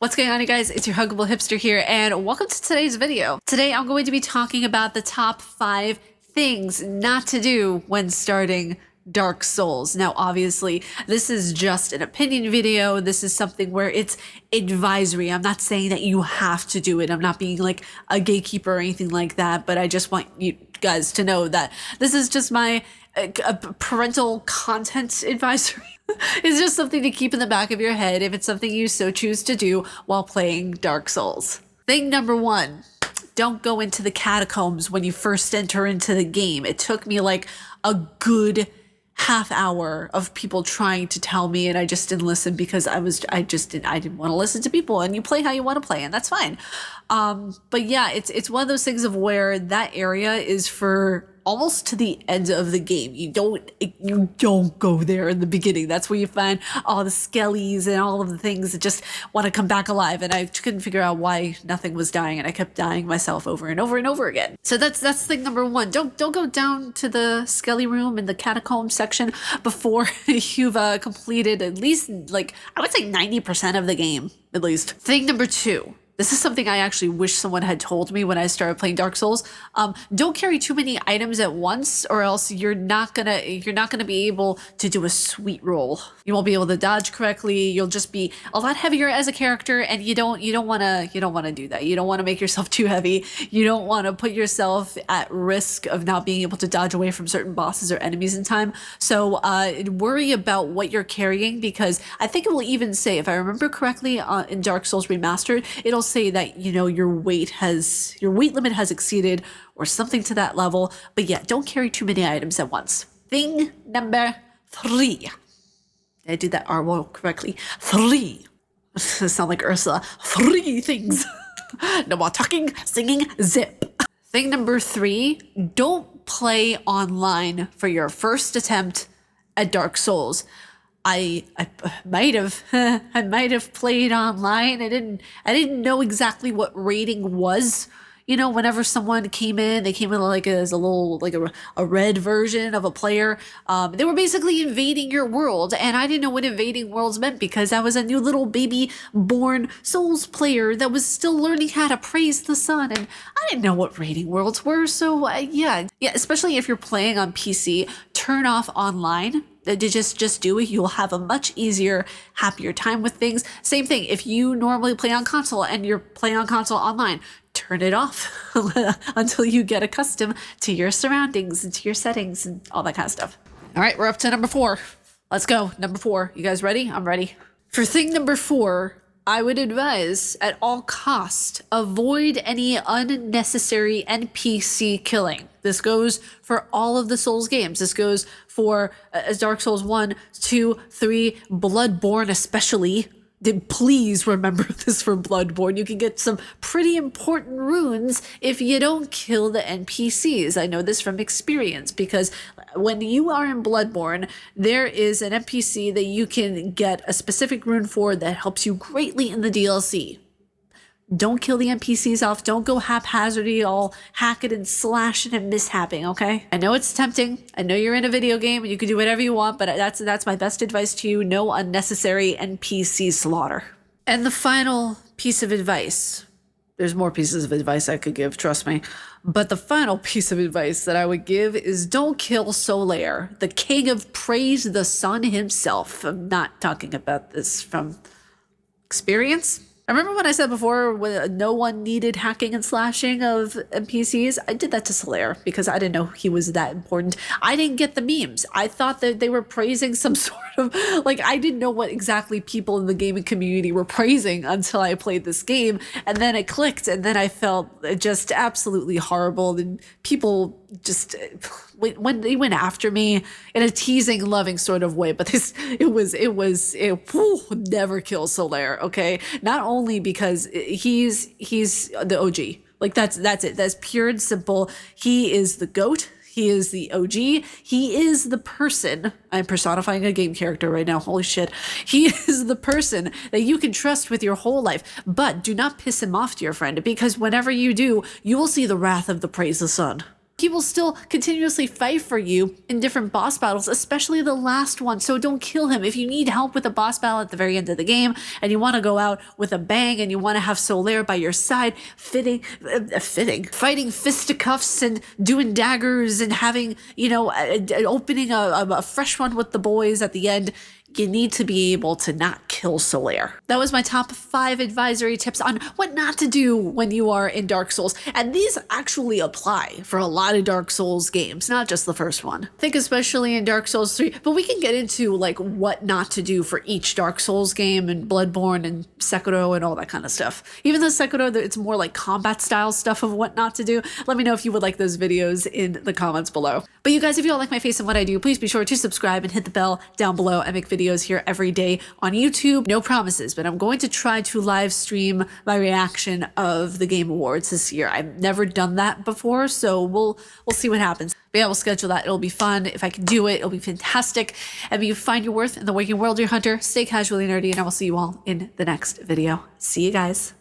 What's going on, you guys? It's your Huggable Hipster here, and welcome to today's video. Today, I'm going to be talking about the top 5 things not to do when starting Dark Souls. Now, obviously, this is just an opinion video. This is something where it's advisory. I'm not saying that you have to do it. I'm not being like a gatekeeper or anything like that, but I just want you guys to know that this is just my parental content advisory. It's just something to keep in the back of your head if it's something you so choose to do while playing Dark Souls. Thing number 1, don't go into the catacombs when you first enter into the game. It took me like a good half hour of people trying to tell me, and I just didn't listen because I didn't want to listen to people, and you play how you want to play, and that's fine. But yeah, it's one of those things of where that area is for almost to the end of the game. You don't go there in the beginning. That's where you find all the skellies and all of the things that just want to come back alive. And I couldn't figure out why nothing was dying, and I kept dying myself over and over and over again. So that's thing number 1. Don't go down to the skelly room in the catacomb section before you've completed at least, like, I would say 90% of the game, at least. Thing number 2. This is something I actually wish someone had told me when I started playing Dark Souls. Don't carry too many items at once, or else you're not gonna be able to do a sweet roll. You won't be able to dodge correctly. You'll just be a lot heavier as a character, and you don't want to do that. You don't want to make yourself too heavy. You don't want to put yourself at risk of not being able to dodge away from certain bosses or enemies in time. So worry about what you're carrying, because I think it will even say, if I remember correctly, in Dark Souls Remastered, it'll say that, you know, your weight limit has exceeded or something to that level. But yeah, don't carry too many items at once. Thing number 3. Did I do that R word correctly? 3. I sound like Ursula. 3 things. No more talking, singing, zip. Thing number 3, don't play online for your first attempt at Dark Souls. I might have played online. I didn't know exactly what raiding was. You know, whenever someone came in, they came in like as a little, like a red version of a player. They were basically invading your world, and I didn't know what invading worlds meant because I was a new little baby born Souls player that was still learning how to praise the sun, and I didn't know what raiding worlds were. So yeah, especially if you're playing on PC, turn off online. Just do it. You'll have a much easier, happier time with things. Same thing if you normally play on console and you're playing on console online, turn it off until you get accustomed to your surroundings and to your settings and all that kind of stuff. All right, we're up to number 4. Let's go. Number 4. You guys ready? I'm ready. For thing number 4, I would advise at all costs, avoid any unnecessary NPC killing. This goes for all of the Souls games. This goes for Dark Souls 1, 2, 3, Bloodborne especially. Please remember this for Bloodborne. You can get some pretty important runes if you don't kill the NPCs. I know this from experience because when you are in Bloodborne, there is an NPC that you can get a specific rune for that helps you greatly in the DLC. Don't kill the NPCs off. Don't go haphazardly all hacking and slashing and mishapping, okay? I know it's tempting. I know you're in a video game and you can do whatever you want, but that's my best advice to you. No unnecessary NPC slaughter. And the final piece of advice, there's more pieces of advice I could give, trust me. But the final piece of advice that I would give is don't kill Solaire, the king of praise the sun himself. I'm not talking about this from experience. Remember when I said before when no one needed hacking and slashing of NPCs? I did that to Solaire because I didn't know he was that important. I didn't get the memes. I thought that they were praising some sort of, like, I didn't know what exactly people in the gaming community were praising until I played this game. And then it clicked, and then I felt just absolutely horrible. And people just, when they went after me in a teasing, loving sort of way, but never kill Solaire, okay? Not only because he's the OG, like that's it. That's pure and simple. He is the GOAT. He is the OG. He is the person. I'm personifying a game character right now. Holy shit. He is the person that you can trust with your whole life. But do not piss him off, dear friend, because whenever you do, you will see the wrath of the praise the sun. He will still continuously fight for you in different boss battles, especially the last one. So don't kill him. If you need help with a boss battle at the very end of the game and you want to go out with a bang and you want to have Solaire by your side, fighting fisticuffs and doing daggers and having, you know, opening a fresh one with the boys at the end, you need to be able to not kill Solaire. That was my top 5 advisory tips on what not to do when you are in Dark Souls. And these actually apply for a lot of Dark Souls games, not just the first one. I think especially in Dark Souls 3, but we can get into like what not to do for each Dark Souls game and Bloodborne and Sekiro and all that kind of stuff. Even though Sekiro, it's more like combat style stuff of what not to do. Let me know if you would like those videos in the comments below. But you guys, if you all like my face and what I do, please be sure to subscribe and hit the bell down below. I make videos here every day on YouTube. No promises, but I'm going to try to live stream my reaction of the Game Awards this year. I've never done that before, so we'll see what happens. But yeah, we'll schedule that. It'll be fun. If I can do it, it'll be fantastic. And you find your worth in the working world, dear hunter. Stay casually nerdy, and I will see you all in the next video. See you guys.